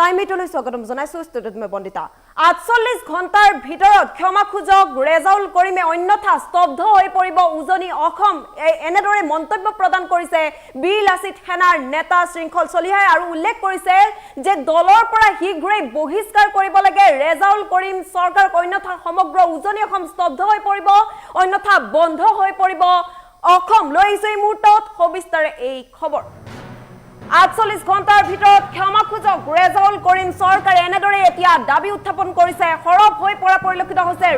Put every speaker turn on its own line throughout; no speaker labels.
টাইমিটলৈ স্বাগতম জনাইছো ষ্টুডিঅ'ত মই বন্দিতা ৪৮ ঘণ্টাৰ ভিতৰত ক্ষমা খুজক ৰেজাউল কৰিমে অন্যথা স্তব্ধ হৈ পৰিব উজনি অসম এনেদৰে মন্তব্য প্ৰদান কৰিছে বীৰ লাচিত সেনাৰ নেতা শৃংখল চলিহাই আৰু উল্লেখ কৰিছে যে দলৰ পৰা শীঘ্ৰেই বহিষ্কাৰ কৰিব লাগে ৰেজাউল কৰিম চৰকাৰ অন্যথা সমগ্ৰ উজনি অসম স্তব্ধ হৈ পৰিব অন্যথা বন্ধ হৈ পৰিব অসম লৈ এই মুহূৰ্তত সবিস্তাৰে এই খবৰ ৪৮ ঘণ্টাৰ ভিতৰত ক্ষমা খুজক ৰেজাউল কৰিম চৰকাৰে এনেদৰে এতিয়া দাবী উত্থাপন কৰিছে সৰব হৈ পৰা পৰিলক্ষিত হৈছে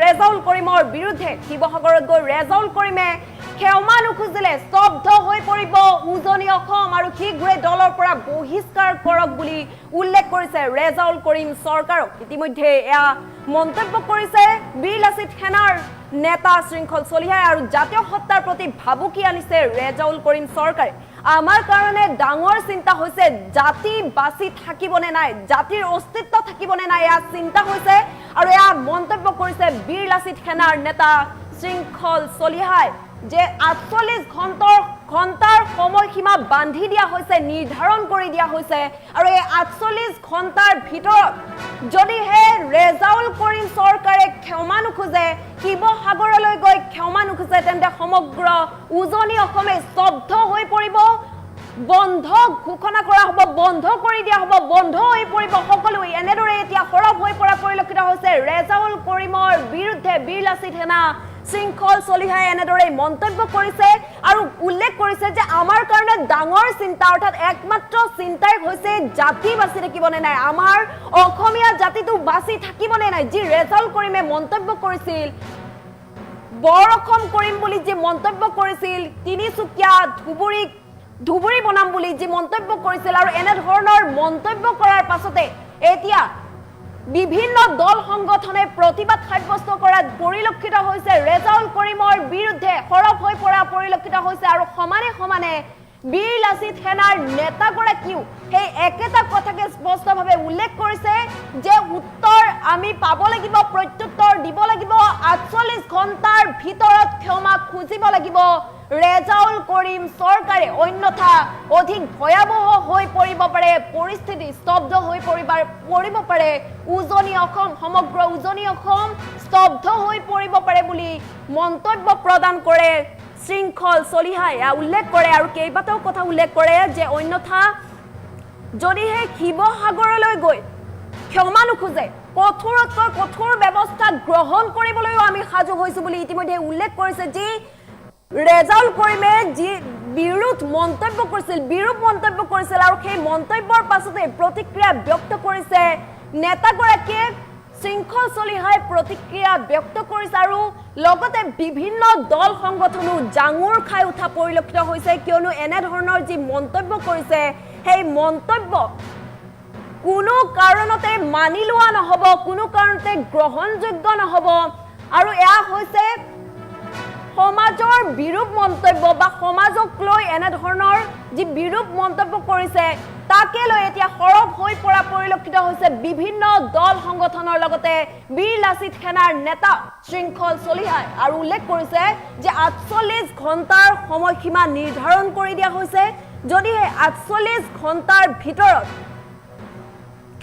ৰেজাউল কৰিমৰ বিৰুদ্ধে শিৱসাগৰত গৈ ৰেজাউল কৰিমে ক্ষমা নুখুজিলে স্তব্ধ হৈ পৰিব উজনি অসম আৰু শীঘ্ৰে দলৰ পৰা বহিষ্কাৰ কৰক বুলি উল্লেখ কৰিছে ৰেজাউল কৰিম চৰকাৰক ইতিমধ্যে এয়া মন্তব্য কৰিছে বীৰ লাচিত সেনাৰ নেতা শৃংখল চলিহাই আৰু জাতীয় সত্তাৰ প্ৰতি ভাবুকি আনিছে ৰেজাউল কৰিম চৰকাৰে আমাৰ কাৰণে ডাঙৰ চিন্তা হৈছে জাতি বাছি থাকিবনে নাই জাতিৰ অস্তিত্ব থাকিবনে নাই এয়া চিন্তা হৈছে আৰু এয়া মন্তব্য কৰিছে বীৰ লাচিত সেনাৰ নেতা শৃংখল চলিহাই যে ৪৮ ঘণ্টাৰ সময়সীমা বান্ধি দিয়া হৈছে নিৰ্ধাৰণ কৰি দিয়া হৈছে আৰু এই ৪৮ ঘণ্টাৰ ভিতৰত যদিহে ৰেজাউল কৰিম চৰকাৰে ক্ষমা নুখুজে শিৱসাগৰলৈ গৈ ক্ষমা নুখুজে তেন্তে সমগ্ৰ উজনি অসমে স্তব্ধ হৈ পৰিব বন্ধ ঘোষণা কৰা হ'ব বন্ধ কৰি দিয়া হ'ব বন্ধ হৈ পৰিব সকলো এনেদৰে এতিয়া সৰব হৈ পৰা পৰিলক্ষিত হৈছে ৰেজাউল কৰিমৰ বিৰুদ্ধে বীৰ লাচিত সেনা শৃংখল চলিহাই এনেদৰে মন্তব্য কৰিছে আৰু উল্লেখ কৰিছে যে আমাৰ কাৰণে ডাঙৰ চিন্তা অৰ্থাৎ একমাত্ৰ চিন্তাই হৈছে জাতি বাছি থাকিবনে নাই আমাৰ অসমীয়া জাতিটো বাছি থাকিবনে নাই যি ৰেজাউল কৰিমে মন্তব্য কৰিছিল বৰ অসম কৰিম বুলি যি মন্তব্য কৰিছিল তিনিচুকীয়া ধুবুৰী বনাম বুলি যি মন্তব্য কৰিছিল আৰু এনে ধৰণৰ মন্তব্য কৰাৰ পাছতে এতিয়া বিভিন্ন দল সংগঠনে প্ৰতিবাদ সাব্যস্ত কৰাত পৰিলক্ষিত হৈছে ৰেজাউল কৰিমৰ বিৰুদ্ধে সৰব হৈ পৰা পৰিলক্ষিত হৈছে আৰু সমানে সমানে বীৰ লাচিত সেনাৰ নেতাগৰাকীও সেই একেটা কথাকে স্পষ্টভাৱে উল্লেখ কৰিছে যে উত্তৰ আমি পাব লাগিব প্ৰত্যুত্তৰ দিব লাগিব ৪৮ ঘণ্টাৰ ভিতৰত ক্ষমা খুজিব লাগিব ৰেজাউল কৰিম চৰকাৰে অন্যথা অধিক ভয়াৱহ হৈ পৰিব পাৰে পৰিস্থিতি স্তব্ধ হৈ পৰিব পাৰে উজনি অসম সমগ্ৰ উজনি অসম স্তব্ধ হৈ পৰিব পাৰে বুলি মন্তব্য প্ৰদান কৰে শৃংখল চলিহাই উল্লেখ কৰে আৰু কেইবাটাও কথা উল্লেখ কৰে যে অন্যথা যদিহে শিৱসাগৰলৈ গৈ ক্ষমা নুখুজে কঠোৰতকৈ কঠোৰ ব্যৱস্থা গ্ৰহণ কৰিবলৈও আমি সাজু হৈছো বুলি ইতিমধ্যে উল্লেখ কৰিছে যি ৰেজাউল কৰিমে যি বিৰূপ মন্তব্য কৰিছিল আৰু সেই মন্তব্যৰ পাছতে প্ৰতিক্ৰিয়া ব্যক্ত কৰিছে নেতাগৰাকীয়ে শৃংখল চলিহাই প্ৰতিক্ৰিয়া ব্যক্ত কৰিছে আৰু লগতে বিভিন্ন দল সংগঠনো জাঙুৰ খাই উঠা পৰিলক্ষিত হৈছে কিয়নো এনে ধৰণৰ যি মন্তব্য কৰিছে সেই মন্তব্য কোনো কাৰণতে মানি লোৱা নহব কোনো কাৰণতে গ্ৰহণযোগ্য নহব আৰু এয়া হৈছে সমাজৰ বিৰূপ মন্তব্য বা সমাজক লৈ এনে ধৰণৰ যি বিৰূপ মন্তব্য কৰিছে তাকে লৈ এতিয়া সৰব হৈ পৰা পৰিলক্ষিত হৈছে বিভিন্ন দল সংগঠনৰ লগতে বীৰ লাচিত সেনাৰ নেতা শৃংখল চলিহাই আৰু উল্লেখ কৰিছে যে ৪৮ ঘণ্টাৰ সময়সীমা নিৰ্ধাৰণ কৰি দিয়া হৈছে যদিহে ৪৮ ঘণ্টাৰ ভিতৰত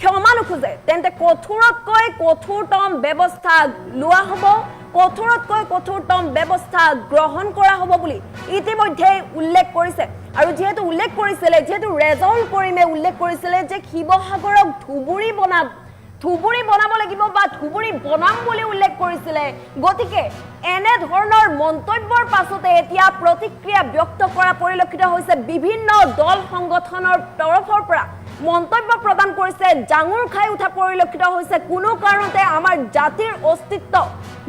ক্ষমা নুখুজে তেন্তে কঠোৰতকৈ কঠোৰতম ব্যৱস্থা লোৱা হ'ব কঠোৰতকৈ কঠোৰতম ব্যৱস্থা গ্ৰহণ কৰা হ'ব বুলি ইতিমধ্যে উল্লেখ কৰিছে আৰু যেহেতু উল্লেখ কৰিছিলে যেহেতু ৰেজাউল কৰিমে উল্লেখ কৰিছিলে যে শিৱসাগৰক ধুবুৰী বনাব লাগিব বা ধুবুৰী বনাম বুলি উল্লেখ কৰিছিলে গতিকে এনে ধৰণৰ মন্তব্যৰ পাছতে এতিয়া প্ৰতিক্ৰিয়া ব্যক্ত কৰা পৰিলক্ষিত হৈছে বিভিন্ন দল সংগঠনৰ তৰফৰ পৰা মন্তব্য প্ৰদান কৰিছে জাঙুৰ খাই উঠা পৰিলক্ষিত হৈছে কোনো কাৰণতে আমাৰ জাতিৰ অস্তিত্ব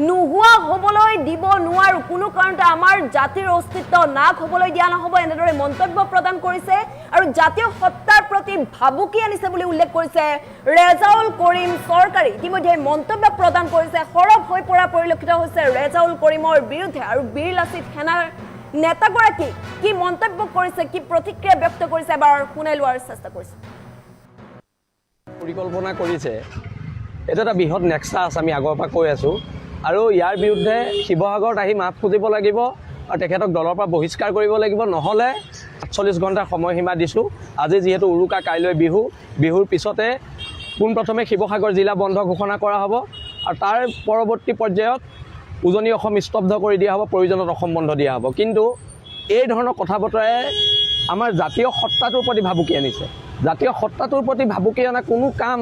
নোহোৱা হ'বলৈ দিব নোৱাৰো কোনো কাৰণতে আমাৰ জাতিৰ অস্তিত্ব নাশ হ'বলৈ দিয়া নহ'ব এনেদৰে মন্তব্য প্ৰদান কৰিছে আৰু জাতীয় সত্তাৰ প্ৰতি ভাবুকি আনিছে বুলি উল্লেখ কৰিছে ৰেজাউল কৰিম চৰকাৰে ইতিমধ্যে মন্তব্য প্ৰদান কৰিছে সৰব হৈ পৰা পৰিলক্ষিত হৈছে ৰেজাউল কৰিমৰ বিৰুদ্ধে আৰু বীৰ লাচিত সেনাৰ নেতাগৰাকী কি মন্তব্য কৰিছে কি প্ৰতিক্ৰিয়া ব্যক্ত কৰিছে এবাৰ শুনাই লোৱাৰ চেষ্টা কৰিছে
পৰিকল্পনা কৰিছে এটা এটা বৃহৎ নেক্সাছ আমি আগৰ পৰা কৈ আছো আৰু ইয়াৰ বিৰুদ্ধে শিৱসাগৰত আহি মাফ খুজিব লাগিব আৰু তেখেতক দলৰ পৰা বহিষ্কাৰ কৰিব লাগিব নহ'লে 48 ঘণ্টাৰ সময়সীমা দিছোঁ। আজি যিহেতু উৰুকা, কাইলৈ বিহু, বিহুৰ পিছতে পোনপ্ৰথমে শিৱসাগৰ জিলা বন্ধ ঘোষণা কৰা হ'ব আৰু তাৰ পৰৱৰ্তী পৰ্যায়ত উজনি অসম স্তব্ধ কৰি দিয়া হ'ব, প্ৰয়োজনত অসম বন্ধ দিয়া হ'ব। কিন্তু এই ধৰণৰ কথা বতৰাই আমাৰ জাতীয় সত্তাটোৰ প্ৰতি ভাবুকি আনিছে। জাতীয় সত্তাটোৰ প্ৰতি ভাবুকি অনা কোনো কাম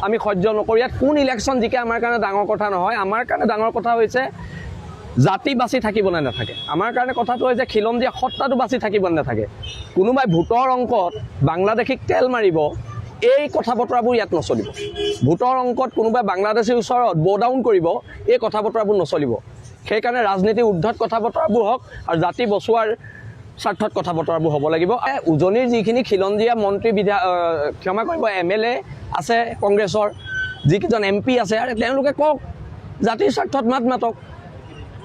আমি সহ্য নকৰোঁ। ইয়াত কোন ইলেকশ্যন জিকে আমাৰ কাৰণে ডাঙৰ কথা নহয়। আমাৰ কাৰণে ডাঙৰ কথা হৈছে জাতি বাচি থাকিব নে নাথাকে। আমাৰ কাৰণে কথাটো হৈছে খিলঞ্জীয়া সত্তাটো বাচি থাকিব নে নাথাকে। কোনোবাই ভোটৰ অংকত বাংলাদেশীক তেল মাৰিব, এই কথা বতৰাবোৰ ইয়াত নচলিব। ভোটৰ অংকত কোনোবাই বাংলাদেশীৰ ওচৰত ব'ডাউন কৰিব, এই কথা বতৰাবোৰ নচলিব। সেইকাৰণে ৰাজনীতিৰ ঊৰ্ধত কথা বতৰাবোৰ হওক আৰু জাতি বচোৱাৰ স্বাৰ্থত কথা বতৰাবোৰ হ'ব লাগিব। উজনিৰ যিখিনি খিলঞ্জীয়া মন্ত্ৰী ক্ষমা কৰিব MLA আছে কংগ্ৰেছৰ, যিকেইজন MP আছে, আৰু তেওঁলোকে কওক, জাতিৰ স্বাৰ্থত মাত মাতক,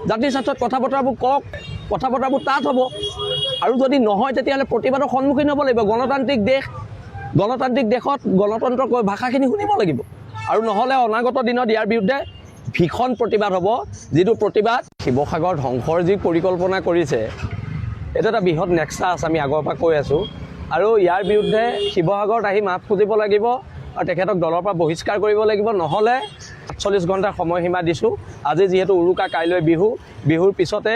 জাতিৰ স্বাৰ্থত কথা বতৰাবোৰ কওক, কথা বতৰাবোৰ তাত হ'ব। আৰু যদি নহয় তেতিয়াহ'লে প্ৰতিবাদৰ সন্মুখীন হ'ব লাগিব। গণতান্ত্ৰিক দেশ, গণতান্ত্ৰিক দেশত গণতন্ত্ৰৰ ভাষাখিনি শুনিব লাগিব। আৰু নহ'লে অনাগত দিনত ইয়াৰ বিৰুদ্ধে ভীষণ প্ৰতিবাদ হ'ব। যিটো প্ৰতিবাদ শিৱসাগৰ ধ্বংসৰ যি পৰিকল্পনা কৰিছে, এইটো এটা বৃহৎ নেক্সাছ, আমি আগৰ পৰা কৈ আছোঁ। আৰু ইয়াৰ বিৰুদ্ধে শিৱসাগৰত আহি মাফ খুজিব লাগিব আৰু তেখেতক দলৰ পৰা বহিষ্কাৰ কৰিব লাগিব। নহ'লে 48 ঘণ্টাৰ সময়সীমা দিছোঁ। আজি যিহেতু উৰুকা, কাইলৈ বিহু, বিহুৰ পিছতে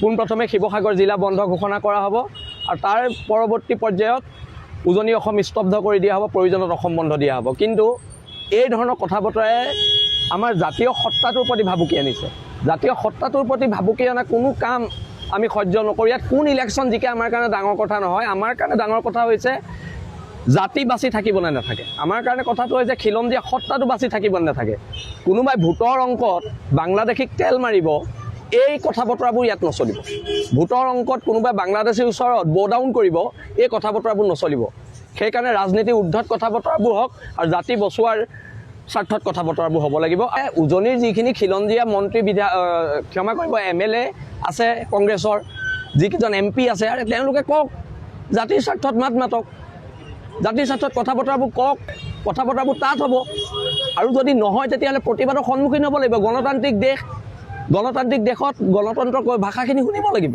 পোনপ্ৰথমে শিৱসাগৰ জিলা বন্ধ ঘোষণা কৰা হ'ব আৰু তাৰ পৰৱৰ্তী পৰ্যায়ত উজনি অসম স্তব্ধ কৰি দিয়া হ'ব, প্ৰয়োজনত অসম বন্ধ দিয়া হ'ব। কিন্তু এই ধৰণৰ কথা বতৰাই আমাৰ জাতীয় সত্তাটোৰ প্ৰতি ভাবুকি আনিছে। জাতীয় সত্তাটোৰ প্ৰতি ভাবুকি অনা কোনো কাম আমি সহ্য নকৰোঁ। ইয়াত কোন ইলেকশ্যন জিকে আমাৰ কাৰণে ডাঙৰ কথা নহয়। আমাৰ কাৰণে ডাঙৰ কথা হৈছে জাতি বাচি থাকিব নে নাথাকে। আমাৰ কাৰণে কথাটো হৈছে খিলঞ্জীয়া সত্তাটো বাচি থাকিব নে নাথাকে। কোনোবাই ভোটৰ অংকত বাংলাদেশীক তেল মাৰিব, এই কথা বতৰাবোৰ ইয়াত নচলিব। ভোটৰ অংকত কোনোবাই বাংলাদেশীৰ ওচৰত ব'ডাউন কৰিব, এই কথা বতৰাবোৰ নচলিব। সেইকাৰণে ৰাজনীতিৰ ঊৰ্ধত কথা বতৰাবোৰ হওক আৰু জাতি বচোৱাৰ স্বাৰ্থত কথা বতৰাবোৰ হ'ব লাগিব। উজনিৰ যিখিনি খিলঞ্জীয়া মন্ত্ৰী ক্ষমা কৰিব MLA আছে কংগ্ৰেছৰ, যিকেইজন MP আছে, আৰু তেওঁলোকে কওক, জাতিৰ স্বাৰ্থত মাত মাতক, জাতিৰ স্বাৰ্থত কথা বতৰাবোৰ কওক, কথা বতৰাবোৰ তাত হ'ব। আৰু যদি নহয় তেতিয়াহ'লে প্ৰতিবাদৰ সন্মুখীন হ'ব লাগিব। গণতান্ত্ৰিক দেশ, গণতান্ত্ৰিক দেশত গণতন্ত্ৰৰ ভাষাখিনি শুনিব লাগিব।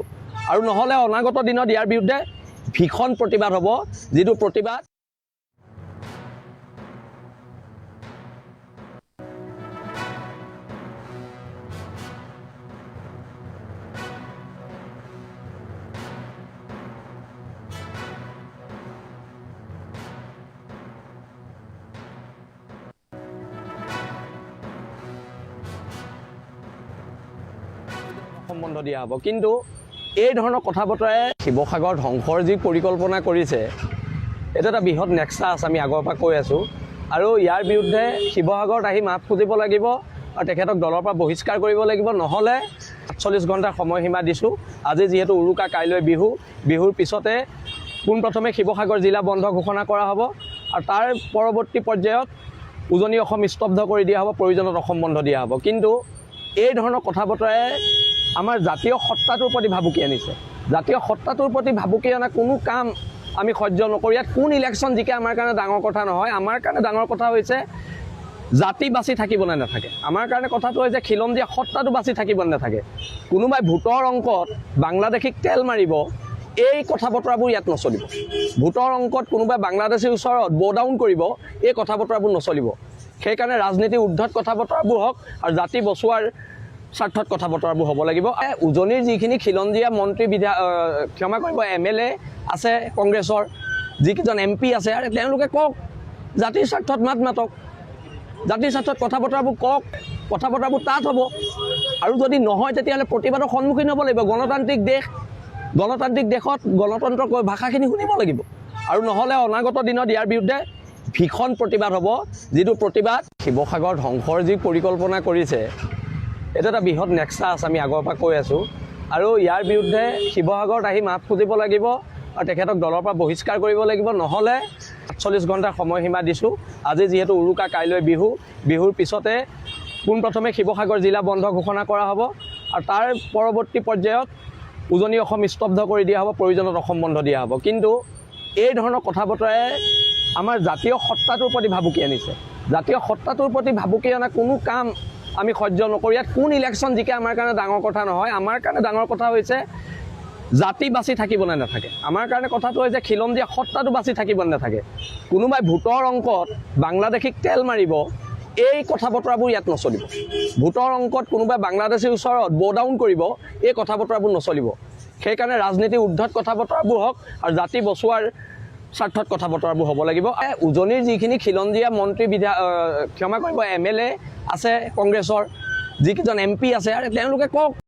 আৰু নহ'লে অনাগত দিনত ইয়াৰ বিৰুদ্ধে ভীষণ প্ৰতিবাদ হ'ব। যিটো প্ৰতিবাদ সম্বন্ধ দিয়া হ'ব। কিন্তু এই ধৰণৰ কথা বতৰাই শিৱসাগৰ ধ্বংসৰ যি পৰিকল্পনা কৰিছে, এইটো এটা বৃহৎ নেক্সাছ, আমি আগৰ পৰা কৈ আছোঁ। আৰু ইয়াৰ বিৰুদ্ধে শিৱসাগৰত আহি মাফ খুজিব লাগিব আৰু তেখেতক দলৰ পৰা বহিষ্কাৰ কৰিব লাগিব। নহ'লে 48 ঘণ্টাৰ সময়সীমা দিছোঁ। আজি যিহেতু উৰুকা, কাইলৈ বিহু, বিহুৰ পিছতে পোনপ্ৰথমে শিৱসাগৰ জিলা বন্ধ ঘোষণা কৰা হ'ব আৰু তাৰ পৰৱৰ্তী পৰ্যায়ত উজনি অসম স্তব্ধ কৰি দিয়া হ'ব, প্ৰয়োজনত অসম বন্ধ দিয়া হ'ব। কিন্তু এই ধৰণৰ কথা বতৰাই আমাৰ জাতীয় সত্তাটোৰ প্ৰতি ভাবুকি আনিছে। জাতীয় সত্তাটোৰ প্ৰতি ভাবুকি অনা কোনো কাম আমি সহ্য নকৰোঁ। ইয়াত কোন ইলেকশ্যন জিকে আমাৰ কাৰণে ডাঙৰ কথা নহয়। আমাৰ কাৰণে ডাঙৰ কথা হৈছে জাতি বাচি থাকিব নে নাথাকে। আমাৰ কাৰণে কথাটো হৈছে খিলঞ্জীয়া সত্তাটো বাচি থাকিব নে নাথাকে। কোনোবাই ভোটৰ অংকত বাংলাদেশীক তেল মাৰিব, এই কথা বতৰাবোৰ নচলিব। ভোটৰ অংকত কোনোবাই বাংলাদেশীৰ ওচৰত ব'ডাউন কৰিব, এই কথা বতৰাবোৰ নচলিব। সেইকাৰণে ৰাজনীতিৰ ঊৰ্ধত কথা বতৰাবোৰ হওক আৰু জাতি বচোৱাৰ স্বাৰ্থত কথা বতৰাবোৰ হ'ব লাগিব। আৰু জাতি থাকিব নে নাথাকে। আমাৰ কাৰণে কথাটো হৈছে খিলঞ্জীয়া সত্তাটো বাচি থাকিব নে নাথাকে। কোনোবাই ভোটৰ অংকত বাংলাদেশীক তেল মাৰিব, এই কথা বতৰাবোৰ ইয়াত নচলিব। ভোটৰ অংকত কোনোবাই বাংলাদেশীৰ ওচৰত ব'ডাউন কৰিব, এই কথা বতৰাবোৰ নচলিব। সেইকাৰণে ৰাজনীতিৰ ঊৰ্ধত কথা বতৰাবোৰ হওক আৰু জাতি বচোৱাৰ স্বাৰ্থত কথা বতৰাবোৰ হ'ব লাগিব। উজনিৰ যিখিনি খিলঞ্জীয়া মন্ত্ৰী ক্ষমা কৰিব MLA আছে কংগ্ৰেছৰ, যিকেইজন MP আছে, আৰু তেওঁলোকে কওক, জাতিৰ স্বাৰ্থত মাত মাতক, জাতিৰ স্বাৰ্থত কথা বতৰাবোৰ কওক, কথা বতৰাবোৰ তাত হ'ব। আৰু যদি নহয় তেতিয়াহ'লে প্ৰতিবাদৰ সন্মুখীন হ'ব লাগিব। গণতান্ত্ৰিক দেশ, গণতান্ত্ৰিক দেশত গণতন্ত্ৰৰ ভাষাখিনি শুনিব লাগিব। আৰু নহ'লে অনাগত দিনত ইয়াৰ বিৰুদ্ধে ভীষণ প্ৰতিবাদ হ'ব। যিটো প্ৰতিবাদ শিৱসাগৰ ধ্বংসৰ যি পৰিকল্পনা কৰিছে, এইটো এটা বৃহৎ নেক্সাছ, আমি আগৰ পৰা কৈ আছোঁ। আৰু ইয়াৰ বিৰুদ্ধে শিৱসাগৰত আহি মাফ খুজিব লাগিব আৰু তেখেতক দলৰ পৰা বহিষ্কাৰ কৰিব লাগিব। নহ'লে 48 ঘণ্টাৰ সময়সীমা দিছোঁ। আজি যিহেতু উৰুকা, কাইলৈ বিহু, বিহুৰ পিছতে পোনপ্ৰথমে শিৱসাগৰ জিলা বন্ধ ঘোষণা কৰা হ'ব আৰু তাৰ পৰৱৰ্তী পৰ্যায়ত উজনি অসম স্তব্ধ কৰি দিয়া হ'ব, প্ৰয়োজনত অসম বন্ধ দিয়া হ'ব। কিন্তু এই ধৰণৰ কথা বতৰাই আমাৰ জাতীয় সত্তাটোৰ প্ৰতি ভাবুকি আনিছে। জাতীয় সত্তাটোৰ প্ৰতি ভাবুকি অনা কোনো কাম আমি সহ্য নকৰোঁ। ইয়াত কোন ইলেকশ্যন জিকে আমাৰ কাৰণে ডাঙৰ কথা নহয়। আমাৰ কাৰণে ডাঙৰ কথা হৈছে জাতি বাচি থাকিব নে নাথাকে। আমাৰ কাৰণে কথাটো হৈছে খিলঞ্জীয়া সত্তাটো বাচি থাকিব নে নাথাকে। কোনোবাই ভোটৰ অংকত বাংলাদেশীক তেল মাৰিব, এই কথা বতৰাবোৰ ইয়াত নচলিব। ভোটৰ অংকত কোনোবাই বাংলাদেশীৰ ওচৰত ব'ডাউন কৰিব, এই কথা বতৰাবোৰ নচলিব। সেইকাৰণে ৰাজনীতিৰ ঊৰ্ধত কথা বতৰাবোৰ হওক আৰু জাতি বচোৱাৰ স্বাৰ্থত কথা বতৰাবোৰ হ'ব লাগিব। উজনিৰ যিখিনি খিলঞ্জীয়া মন্ত্ৰী ক্ষমা কৰিব MLA আছে কংগ্ৰেছৰ, যিকেইজন MP আছে, তেওঁলোকে কওক